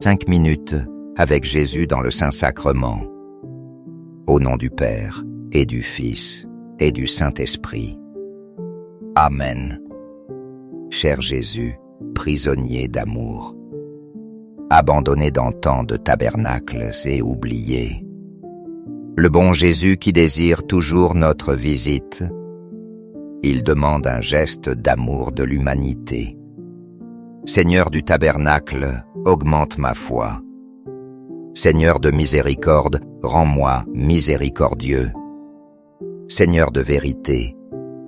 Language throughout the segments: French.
5 minutes avec Jésus dans le Saint-Sacrement. Au nom du Père, et du Fils, et du Saint-Esprit. Amen. Cher Jésus, prisonnier d'amour, abandonné dans tant de tabernacles et oublié, le bon Jésus qui désire toujours notre visite, il demande un geste d'amour de l'humanité. Seigneur du tabernacle, augmente ma foi. Seigneur de miséricorde, rends-moi miséricordieux. Seigneur de vérité,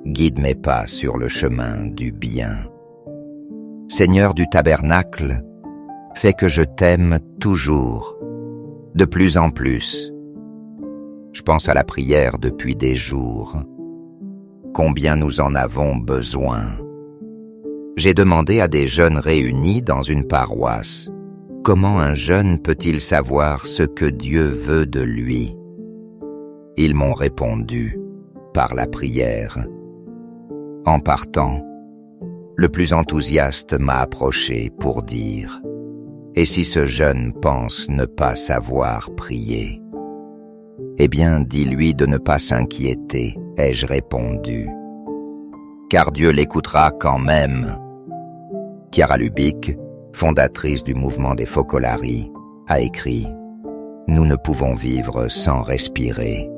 guide mes pas sur le chemin du bien. Seigneur du tabernacle, fais que je t'aime toujours, de plus en plus. Je pense à la prière depuis des jours. Combien nous en avons besoin. J'ai demandé à des jeunes réunis dans une paroisse, comment un jeune peut-il savoir ce que Dieu veut de lui? Ils m'ont répondu, par la prière. En partant, le plus enthousiaste m'a approché pour dire, et si ce jeune pense ne pas savoir prier? Eh bien, dis-lui de ne pas s'inquiéter, ai-je répondu. Car Dieu l'écoutera quand même. Chiara Lubich, fondatrice du mouvement des Focolari, a écrit « Nous ne pouvons vivre sans respirer.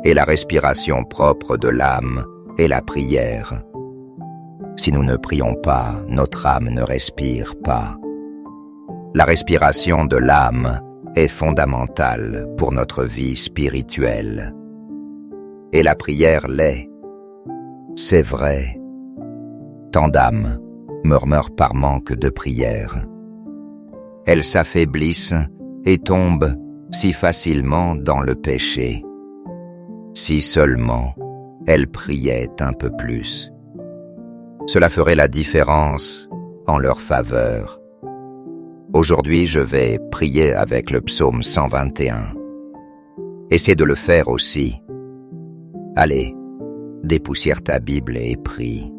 Et la respiration propre de l'âme est la prière. Si nous ne prions pas, notre âme ne respire pas. La respiration de l'âme est fondamentale pour notre vie spirituelle. Et la prière l'est. C'est vrai. Tant d'âmes murmurent par manque de prière. Elles s'affaiblissent et tombent si facilement dans le péché. Si seulement elles priaient un peu plus. Cela ferait la différence en leur faveur. Aujourd'hui, je vais prier avec le psaume 121. Essaie de le faire aussi. Allez, dépoussière ta Bible et prie.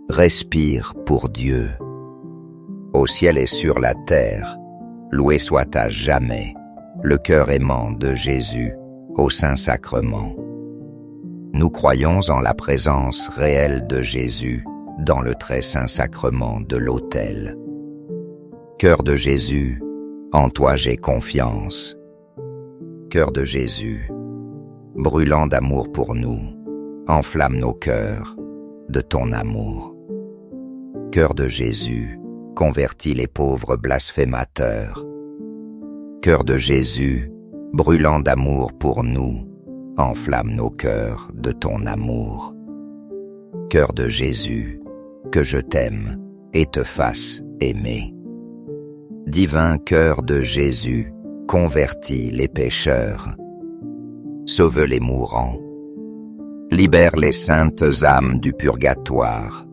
Respire pour Dieu. Au ciel et sur la terre, loué soit à jamais le cœur aimant de Jésus au Saint-Sacrement. Nous croyons en la présence réelle de Jésus dans le très saint sacrement de l'autel. Cœur de Jésus, en toi j'ai confiance. Cœur de Jésus, brûlant d'amour pour nous, enflamme nos cœurs de ton amour. Cœur de Jésus, convertis les pauvres blasphémateurs. Cœur de Jésus, brûlant d'amour pour nous, enflamme nos cœurs de ton amour. Cœur de Jésus, que je t'aime et te fasse aimer. Divin cœur de Jésus, convertis les pécheurs. Sauve les mourants. Libère les saintes âmes du purgatoire.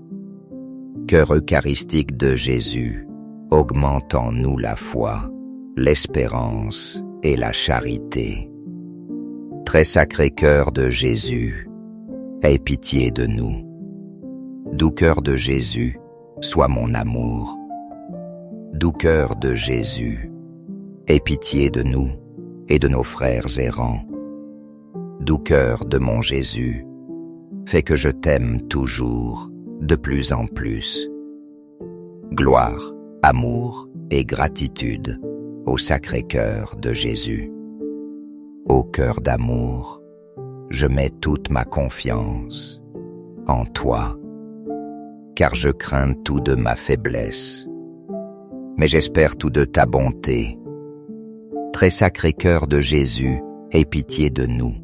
Cœur eucharistique de Jésus, augmente en nous la foi, l'espérance et la charité. Très sacré cœur de Jésus, aie pitié de nous. Doux cœur de Jésus, sois mon amour. Doux cœur de Jésus, aie pitié de nous et de nos frères errants. Doux cœur de mon Jésus, fais que je t'aime toujours, de plus en plus. Gloire, amour et gratitude au Sacré-Cœur de Jésus. Ô cœur d'amour, je mets toute ma confiance en toi, car je crains tout de ma faiblesse, mais j'espère tout de ta bonté. Très sacré cœur de Jésus, aie pitié de nous.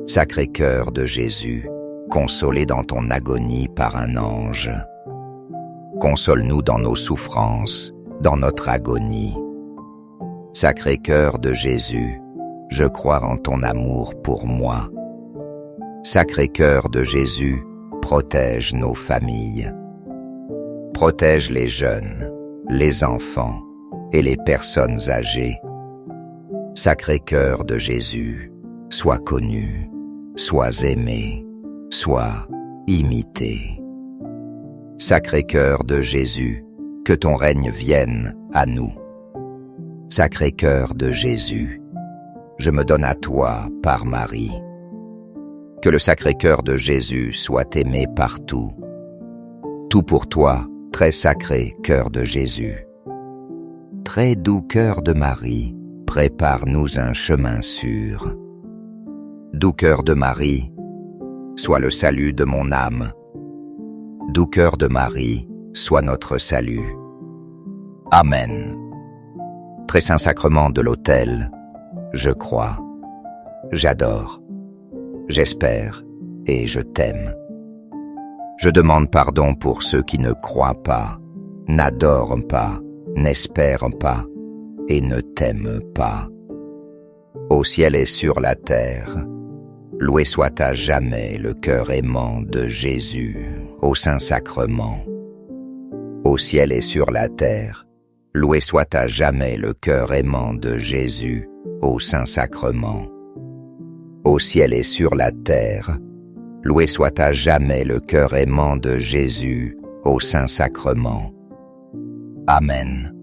Sacré cœur de Jésus, consolé dans ton agonie par un ange. Console-nous dans nos souffrances, dans notre agonie. Sacré cœur de Jésus, je crois en ton amour pour moi. Sacré cœur de Jésus, protège nos familles. Protège les jeunes, les enfants et les personnes âgées. Sacré cœur de Jésus, sois connu, sois aimé, sois imité. Sacré cœur de Jésus, que ton règne vienne à nous. Sacré-Cœur de Jésus, je me donne à toi par Marie. Que le Sacré-Cœur de Jésus soit aimé partout. Tout pour toi, très sacré Cœur de Jésus. Très doux Cœur de Marie, prépare-nous un chemin sûr. Doux Cœur de Marie, sois le salut de mon âme. Doux Cœur de Marie, sois notre salut. Amen. Très saint sacrement de l'autel, je crois, j'adore, j'espère et je t'aime. Je demande pardon pour ceux qui ne croient pas, n'adorent pas, n'espèrent pas et ne t'aiment pas. Au ciel et sur la terre, loué soit à jamais le cœur aimant de Jésus, au Saint-Sacrement. Au ciel et sur la terre, loué soit à jamais le cœur aimant de Jésus, au Saint-Sacrement. Au ciel et sur la terre, loué soit à jamais le cœur aimant de Jésus, au Saint-Sacrement. Amen.